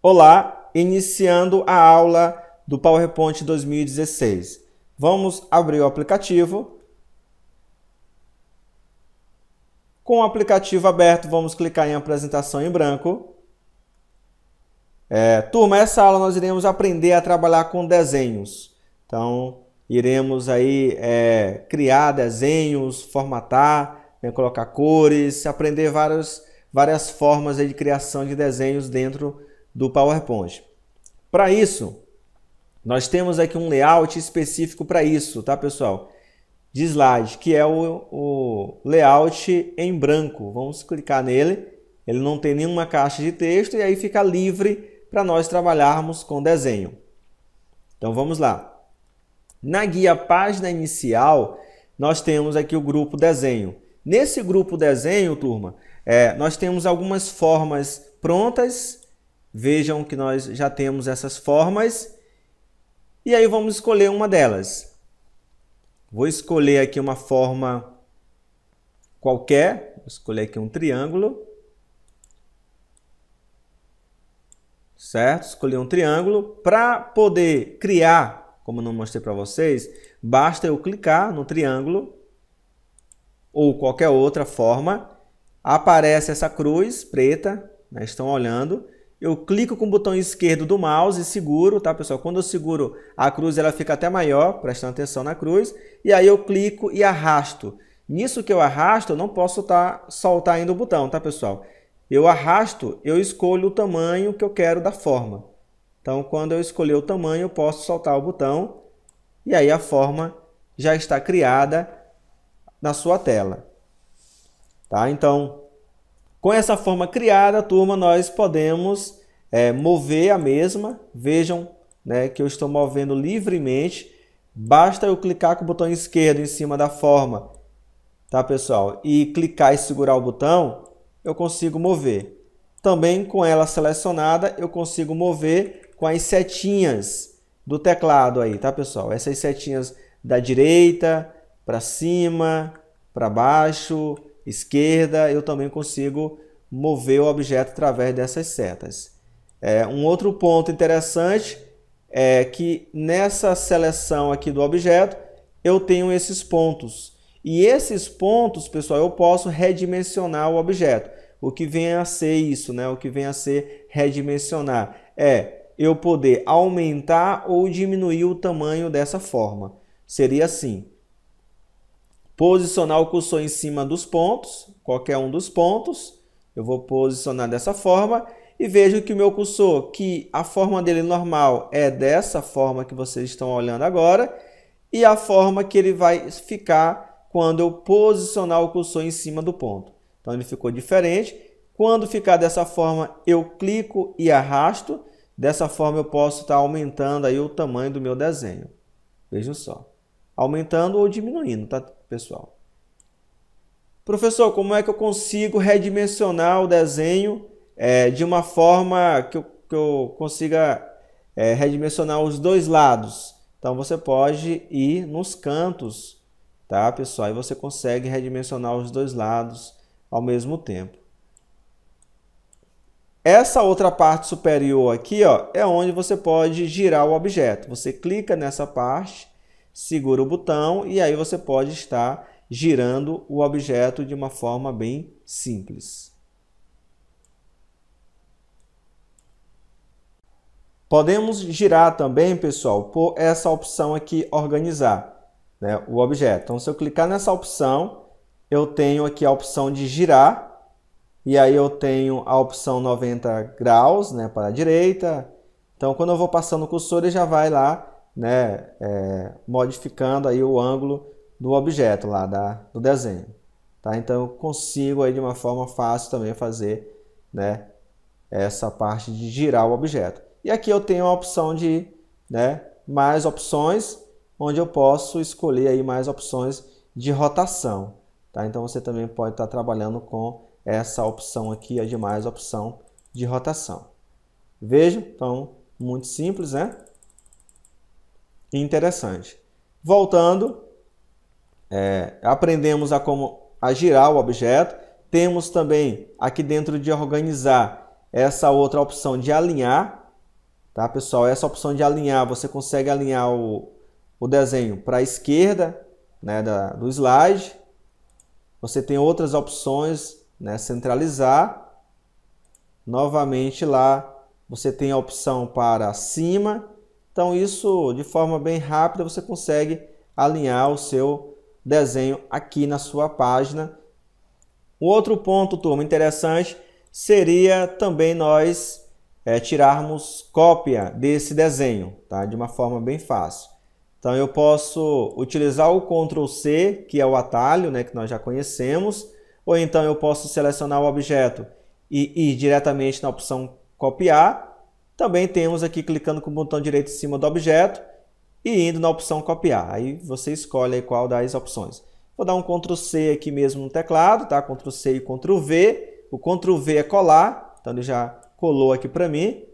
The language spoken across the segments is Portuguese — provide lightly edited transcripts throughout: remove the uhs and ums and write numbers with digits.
Olá, iniciando a aula do PowerPoint 2016. Vamos abrir o aplicativo. Com o aplicativo aberto, vamos clicar em apresentação em branco. Turma, essa aula nós iremos aprender a trabalhar com desenhos. Então, iremos aí criar desenhos, formatar, colocar cores, aprender várias formas aí de criação de desenhos dentro do PowerPoint. Para isso, nós temos aqui um layout específico para isso, tá, pessoal? De slide, que é o layout em branco. Vamos clicar nele. Ele não tem nenhuma caixa de texto e aí fica livre para nós trabalharmos com desenho. Então vamos lá. Na guia página inicial, nós temos aqui o grupo desenho. Nesse grupo desenho, turma, nós temos algumas formas prontas. Vejam que nós já temos essas formas. E aí vamos escolher uma delas. Vou escolher aqui uma forma qualquer. Vou escolher aqui um triângulo. Certo? Escolhi um triângulo. Para poder criar, como eu não mostrei para vocês, basta eu clicar no triângulo ou qualquer outra forma. Aparece essa cruz preta, né? Estão olhando. Eu clico com o botão esquerdo do mouse e seguro, tá, pessoal? Quando eu seguro a cruz, ela fica até maior, prestando atenção na cruz. E aí eu clico e arrasto. Nisso que eu arrasto, eu não posso soltar ainda o botão, tá, pessoal? Eu arrasto, eu escolho o tamanho que eu quero da forma. Então, quando eu escolher o tamanho, eu posso soltar o botão. E aí a forma já está criada na sua tela. Tá? Então, com essa forma criada, turma, nós podemos mover a mesma. Vejam, né, que eu estou movendo livremente. Basta eu clicar com o botão esquerdo em cima da forma, tá, pessoal? E clicar e segurar o botão, eu consigo mover. Também com ela selecionada, eu consigo mover com as setinhas do teclado aí, tá, pessoal? Essas setinhas da direita, para cima, para baixo, esquerda, eu também consigo mover o objeto através dessas setas. Um outro ponto interessante é que nessa seleção aqui do objeto, eu tenho esses pontos. E esses pontos, pessoal, eu posso redimensionar o objeto. O que vem a ser isso, né? O que vem a ser redimensionar eu poder aumentar ou diminuir o tamanho dessa forma. Seria assim. Posicionar o cursor em cima dos pontos, qualquer um dos pontos. Eu vou posicionar dessa forma e vejo que o meu cursor, que a forma dele normal é dessa forma que vocês estão olhando agora, e a forma que ele vai ficar quando eu posicionar o cursor em cima do ponto. Então ele ficou diferente. Quando ficar dessa forma, eu clico e arrasto. Dessa forma eu posso estar aumentando aí o tamanho do meu desenho. Vejam só. Aumentando ou diminuindo, tá, pessoal? Professor, como é que eu consigo redimensionar o desenho de uma forma que eu consiga redimensionar os dois lados? Então, você pode ir nos cantos, tá, pessoal? E você consegue redimensionar os dois lados ao mesmo tempo. Essa outra parte superior aqui, ó, é onde você pode girar o objeto. Você clica nessa parte, segura o botão e aí você pode estar girando o objeto de uma forma bem simples. Podemos girar também, pessoal, por essa opção aqui, organizar, né, o objeto. Então, se eu clicar nessa opção, eu tenho aqui a opção de girar. E aí eu tenho a opção 90 graus, né, para a direita. Então, quando eu vou passando o cursor, ele já vai lá, né, modificando aí o ângulo do objeto lá do desenho. Tá? Então, eu consigo aí de uma forma fácil também fazer, né, essa parte de girar o objeto. E aqui eu tenho a opção de, né, mais opções, onde eu posso escolher aí mais opções de rotação. Tá? Então, você também pode estar trabalhando com essa opção aqui, a de mais opção de rotação. Vejam, então, muito simples, né? E interessante. Voltando, aprendemos a girar o objeto. Temos também aqui dentro de organizar, essa outra opção de alinhar, tá, pessoal? Essa opção de alinhar, você consegue alinhar o desenho para a esquerda, né, do slide. Você tem outras opções, né, centralizar. Novamente lá você tem a opção para cima. Então isso de forma bem rápida você consegue alinhar o seu desenho aqui na sua página. O outro ponto, turma, interessante seria também nós tirarmos cópia desse desenho, tá? De uma forma bem fácil. Então eu posso utilizar o Ctrl C, que é o atalho, né, que nós já conhecemos, ou então eu posso selecionar o objeto e ir diretamente na opção copiar. Também temos aqui clicando com o botão direito em cima do objeto e indo na opção copiar. Aí você escolhe aí qual das opções. Vou dar um Ctrl C aqui mesmo no teclado, tá? Ctrl C e Ctrl V. O Ctrl V é colar, então ele já colou aqui para mim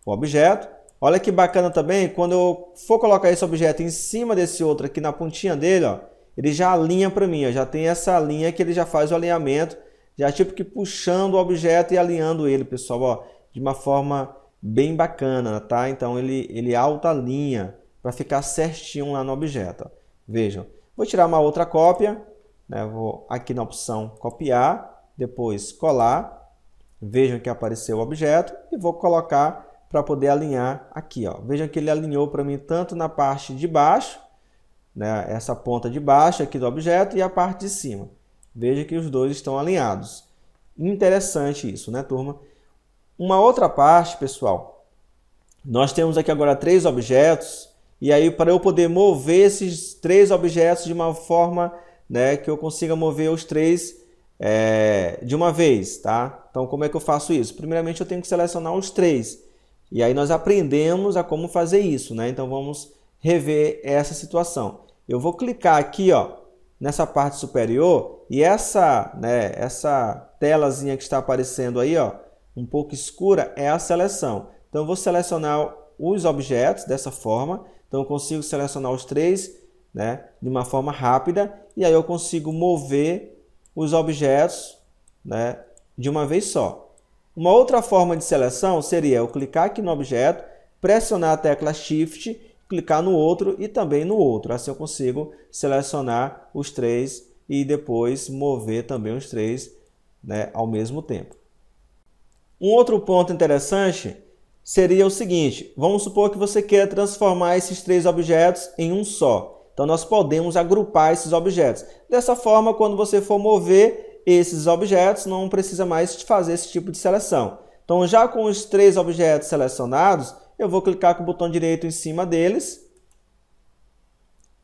o objeto. Olha que bacana também, quando eu for colocar esse objeto em cima desse outro aqui na pontinha dele, ó, ele já alinha para mim, ó, já tem essa linha que ele já faz o alinhamento, já tipo que puxando o objeto e alinhando ele, pessoal, ó, de uma forma bem bacana, tá? Então ele auto-alinha para ficar certinho lá no objeto, ó. Vejam, vou tirar uma outra cópia, né? Vou aqui na opção copiar, depois colar, vejam que apareceu o objeto e vou colocar para poder alinhar aqui, ó. Vejam que ele alinhou para mim tanto na parte de baixo, né, essa ponta de baixo aqui do objeto, e a parte de cima. Veja que os dois estão alinhados. Interessante isso, né, turma? Uma outra parte, pessoal, nós temos aqui agora 3 objetos, e aí para eu poder mover esses 3 objetos de uma forma, né, que eu consiga mover os 3 de uma vez, tá? Então como é que eu faço isso? Primeiramente eu tenho que selecionar os 3. E aí nós aprendemos a como fazer isso, né? Então vamos rever essa situação. Eu vou clicar aqui, ó, nessa parte superior, e essa telazinha que está aparecendo aí, ó, um pouco escura, é a seleção. Então eu vou selecionar os objetos dessa forma. Então eu consigo selecionar os 3, né, de uma forma rápida, e aí eu consigo mover os objetos, né, de uma vez só. Uma outra forma de seleção seria eu clicar aqui no objeto, pressionar a tecla Shift, clicar no outro e também no outro. Assim eu consigo selecionar os 3 e depois mover também os 3, né, ao mesmo tempo. Um outro ponto interessante seria o seguinte: vamos supor que você queira transformar esses 3 objetos em um só. Então nós podemos agrupar esses objetos. Dessa forma, quando você for mover esses objetos, não precisa mais fazer esse tipo de seleção. Então, já com os 3 objetos selecionados, eu vou clicar com o botão direito em cima deles.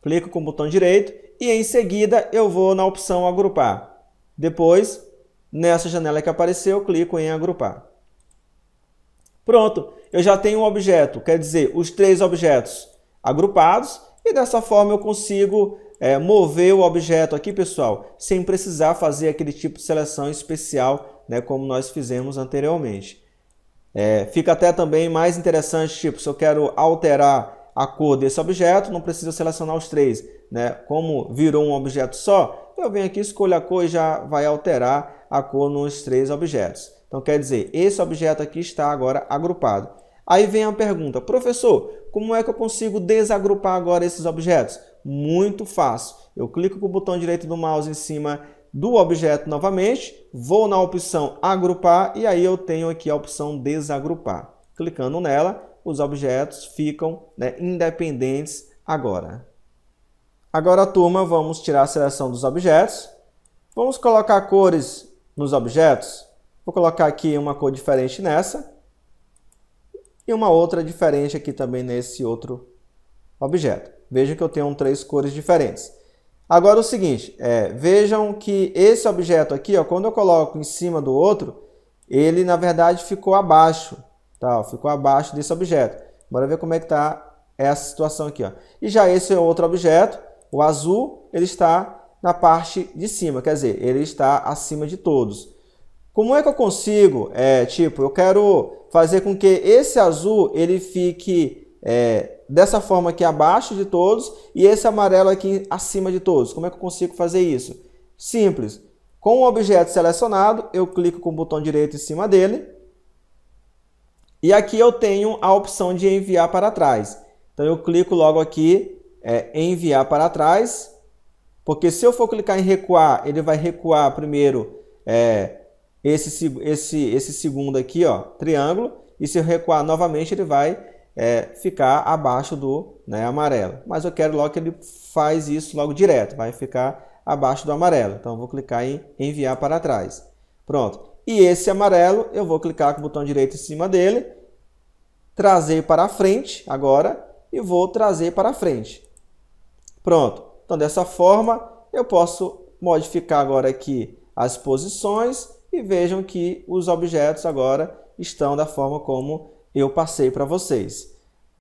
Clico com o botão direito e em seguida eu vou na opção agrupar. Depois, nessa janela que apareceu, eu clico em agrupar. Pronto, eu já tenho um objeto, quer dizer, os 3 objetos agrupados, e dessa forma eu consigo mover o objeto aqui, pessoal, sem precisar fazer aquele tipo de seleção especial, né, como nós fizemos anteriormente. Fica até também mais interessante, tipo, se eu quero alterar a cor desse objeto, não precisa selecionar os 3, né? Como virou um objeto só, eu venho aqui, escolho a cor e já vai alterar a cor nos 3 objetos. Então, quer dizer, esse objeto aqui está agora agrupado. Aí vem a pergunta: professor, como é que eu consigo desagrupar agora esses objetos? Muito fácil. Eu clico com o botão direito do mouse em cima do objeto novamente, vou na opção agrupar e aí eu tenho aqui a opção desagrupar. Clicando nela, os objetos ficam, né, independentes agora. Agora, turma, vamos tirar a seleção dos objetos. Vamos colocar cores nos objetos. Vou colocar aqui uma cor diferente nessa e uma outra diferente aqui também nesse outro objeto. Vejam que eu tenho 3 cores diferentes. Agora o seguinte, vejam que esse objeto aqui, ó, quando eu coloco em cima do outro, ele na verdade ficou abaixo, tá? Ficou abaixo desse objeto. Bora ver como é que está essa situação aqui, ó. E já esse é outro objeto, o azul, ele está na parte de cima, quer dizer, ele está acima de todos. Como é que eu consigo, eu quero fazer com que esse azul ele fique dessa forma aqui abaixo de todos e esse amarelo aqui acima de todos. Como é que eu consigo fazer isso? Simples. Com o objeto selecionado, eu clico com o botão direito em cima dele. E aqui eu tenho a opção de enviar para trás. Então eu clico logo aqui, enviar para trás. Porque se eu for clicar em recuar, ele vai recuar primeiro esse segundo aqui, ó, triângulo. E se eu recuar novamente, ele vai ficar abaixo do amarelo. Mas eu quero logo que ele faz isso logo direto, vai ficar abaixo do amarelo. Então eu vou clicar em enviar para trás. Pronto. E esse amarelo, eu vou clicar com o botão direito em cima dele, trazer para frente agora e vou trazer para frente. Pronto. Então dessa forma eu posso modificar agora aqui as posições e vejam que os objetos agora estão da forma como eu passei para vocês.